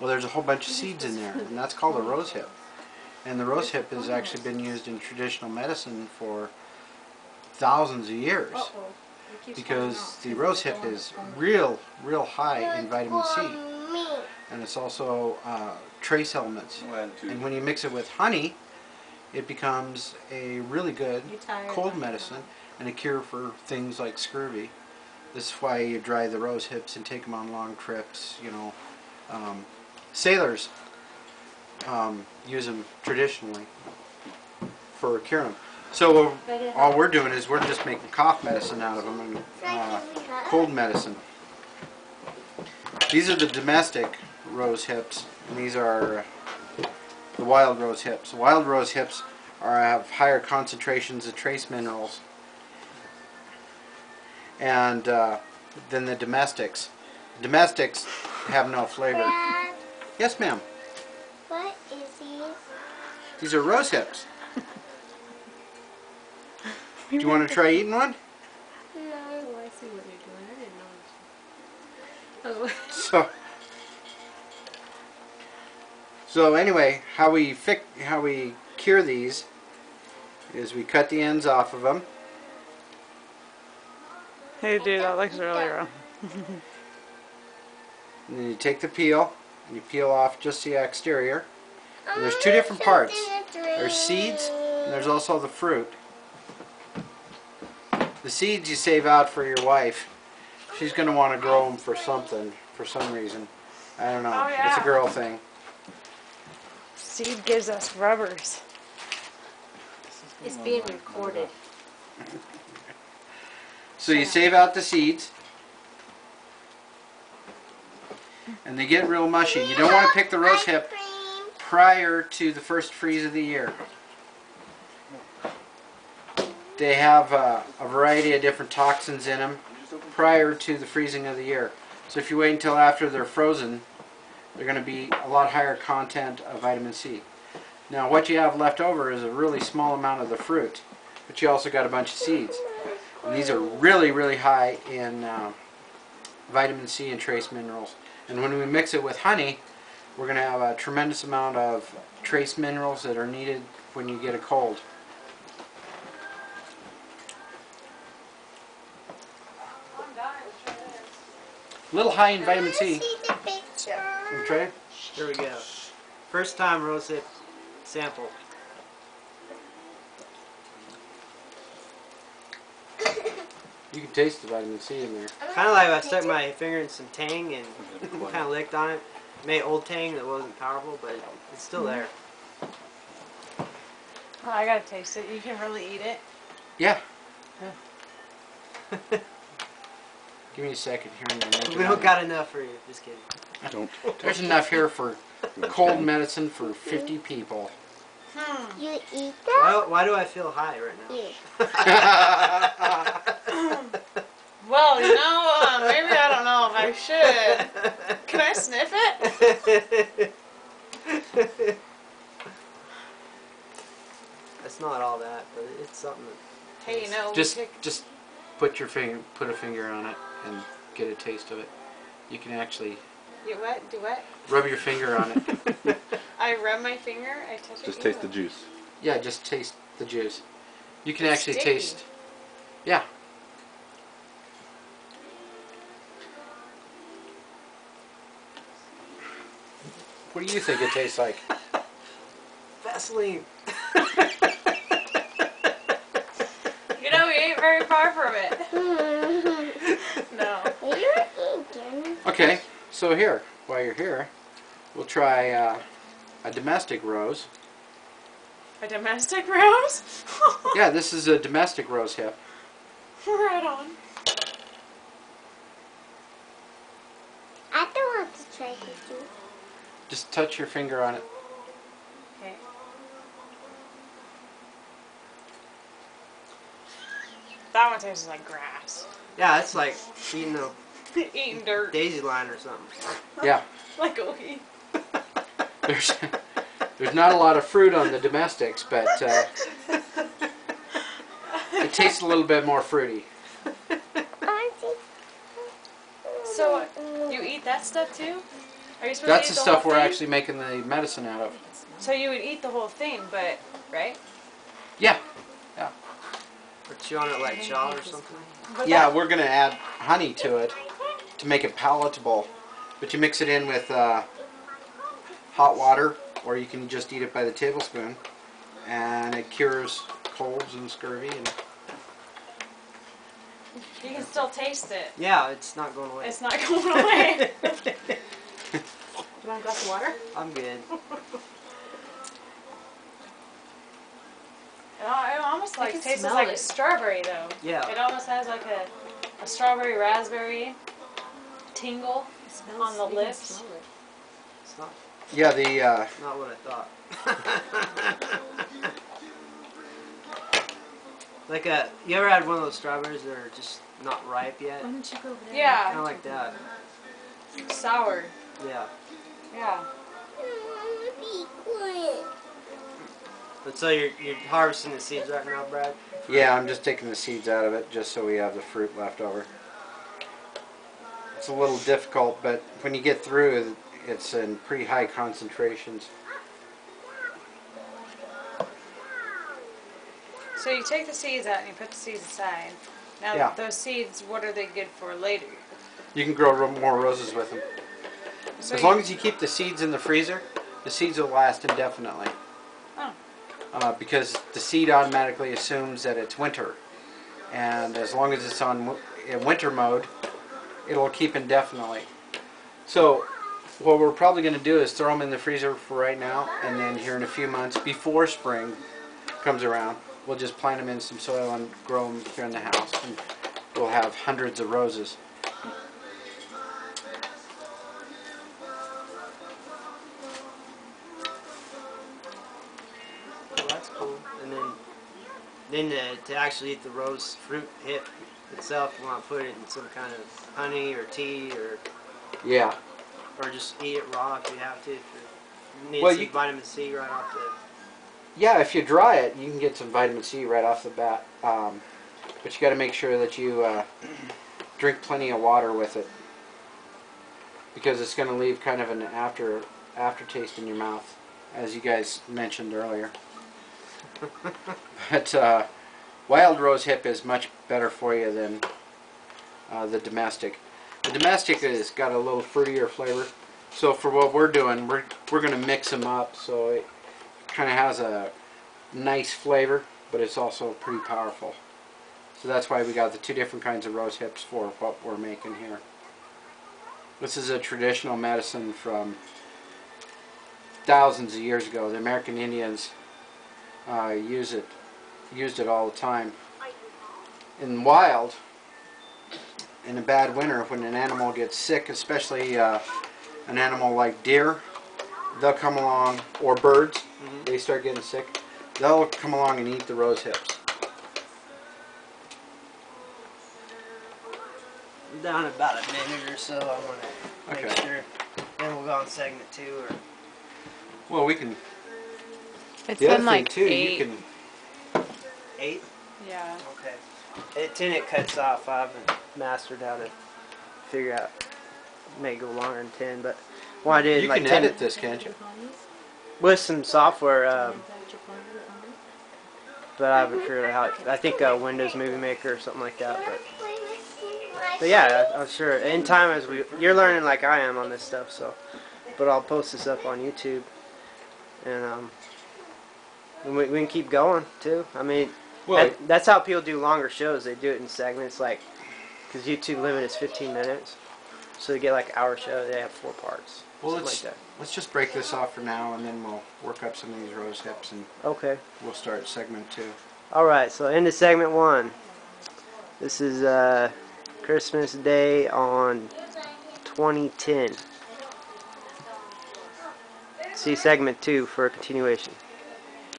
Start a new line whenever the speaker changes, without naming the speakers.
Well, there's a whole bunch of seeds in there, and that's called a rose hip. And the rose hip has actually been used in traditional medicine for thousands of years, because the rose hip is real high in vitamin C, and it's also trace elements. And when you mix it with honey, it becomes a really good cold medicine and a cure for things like scurvy. This is why you dry the rose hips and take them on long trips. You know, sailors use them traditionally for curing them. So all we're doing is we're just making cough medicine out of them and cold medicine. These are the domestic rose hips, and these are the wild rose hips. The wild rose hips have higher concentrations of trace minerals and than the domestics. Domestics have no flavor.
Dad,
Yes, ma'am.
what is these?
These are rose hips. Do you want to try eating one?
No.
Oh, I see what you're doing. I didn't know.
So anyway, how we cure these is we cut the ends off of them.
Hey dude, that looks really wrong.
And then you take the peel and you peel off just the exterior. And there's two different parts. There's seeds and there's also the fruit. The seeds you save out for your wife. She's going to want to grow them for something, for some reason. I don't know.
Oh, yeah.
It's a girl thing.
Seed gives us rubbers.
It's being recorded.
So you save out the seeds. And they get real mushy. You don't want to pick the rose hip prior to the first freeze of the year. They have a variety of different toxins in them prior to the freezing of the year. So if you wait until after they're frozen, they're going to be a lot higher content of vitamin C. Now what you have left over is a really small amount of the fruit, but you also got a bunch of seeds. And these are really high in vitamin C and trace minerals. And when we mix it with honey, we're going to have a tremendous amount of trace minerals that are needed when you get a cold. A little high in vitamin C.
See the picture.
You try it?
Here we go. First time rose hip sample.
You can taste the vitamin C in there.
Kind of like I stuck my finger in some tang and kind of licked on it. Made old tang that wasn't powerful, but it's still there.
Oh, I gotta taste it. You can really eat it.
Yeah. Give me a second here. I'm gonna make
We don't got enough for you. Just kidding.
Don't.
There's enough here for cold medicine for 50 people.
You eat that?
Why do I feel high right now?
You.
Well, you know, maybe I don't know if I should. Can I sniff it?
That's not all that, but it's something that...
Hey, you know,
Just put a finger on it and get a taste of it. You can actually
You what? Do what?
rub your finger on it.
I rub my finger. I touch it.
Just taste the juice.
Yeah, just taste the juice. You can
It's
actually
sticky.
taste. Yeah. What do you think it tastes like?
Vaseline.
You know, we ain't very far from it. No.
You're eating.
Okay, so here, while you're here, we'll try a domestic rose.
A domestic rose?
Yeah, this is a domestic rose hip.
Right on.
I don't want to try this too.
Just touch your finger on it.
Okay. That one tastes like grass.
Yeah, it's like eating a
Eating dirt.
daisy line or something.
Yeah,
Like a weed.
there's not a lot of fruit on the domestics, but it tastes a little bit more fruity.
I want to.
So, you eat that stuff too? Are you supposed
That's
to
the
eat
stuff
whole
we're
thing?
actually making the medicine out of.
So you would eat the whole thing, but right?
Yeah.
Or chew on it like chaw or something.
But
Yeah,
that-
we're going to add honey to it to make it palatable. But you mix it in with hot water, or you can just eat it by the tablespoon. And it cures colds and scurvy. And
you can still taste it.
Yeah, it's not going away.
It's not going away.
Do you want a glass of water?
I'm good.
It almost like
can
tastes
smell
like
it.
a strawberry though.
Yeah.
It almost has like a strawberry raspberry tingle.
It smells,
On the
you can
lips.
smell it.
It's not,
yeah, the
not what I thought. Like you ever had one of those strawberries that are just not ripe yet?
Why don't you go over there?
Yeah.
Kind of like that.
Sour.
Yeah.
Yeah.
Be quiet.
But so you're harvesting the seeds right now, Brad?
yeah, I'm just taking the seeds out of it just so we have the fruit left over. It's a little difficult, but when you get through, it's in pretty high concentrations.
So you take the seeds out and you put the seeds aside. Now
Yeah.
those seeds, what are they good for later?
You can grow more roses with them.
So
As
you-
long as you keep the seeds in the freezer, the seeds will last indefinitely.
Oh.
Because the seed automatically assumes that it's winter. And as long as it's in winter mode, it'll keep indefinitely. So what we're probably going to do is throw them in the freezer for right now, and then here in a few months, before spring comes around, we'll just plant them in some soil and grow them here in the house. And we'll have hundreds of roses.
Well, that's cool. And then to actually eat the rose fruit hip itself, you want to put it in some kind of honey or tea
Yeah.
or just eat it raw if you have to. If you need
Well,
some
you-
vitamin C right off the...
Yeah, if you dry it, you can get some vitamin C right off the bat. But you got to make sure that you drink plenty of water with it, because it's going to leave kind of an aftertaste in your mouth, as you guys mentioned earlier. But wild rose hip is much better for you than the domestic. The domestic has got a little fruitier flavor. So for what we're doing, we're going to mix them up so it kind of has a nice flavor, but it's also pretty powerful. So that's why we got the two different kinds of rose hips for what we're making here. This is a traditional medicine from thousands of years ago. The American Indians used it all the time. In wild, in a bad winter, when an animal gets sick, especially an animal like deer, they'll come along, or birds, they start getting sick, they'll come along and eat the rose hips.
I'm down about a minute or so. I want to make
Okay.
sure. Then we'll go on segment 2 or...
Well, we can.
It's
The other
been
thing
like
too,
8.
you can.
8?
Yeah.
Okay. 10 it cuts off. I haven't mastered how to figure out. May go longer than 10, but what I did
You
like
can
10
edit this, can't you?
with some software. But I haven't figured out how. I think Windows Movie Maker or something like that. But yeah, I'm sure. In time, as you're learning like I am on this stuff, so. But I'll post this up on YouTube, and we can keep going too. I mean,
Well,
that's how people do longer shows. They do it in segments, like because YouTube limit is 15 minutes, so they get like hour show. They have 4 parts.
well,
something like that.
let's just break this off for now, and then we'll work up some of these rose hips, and
Okay.
we'll start segment 2.
All right. So into segment 1. This is Christmas Day on 2010. See segment 2 for a continuation.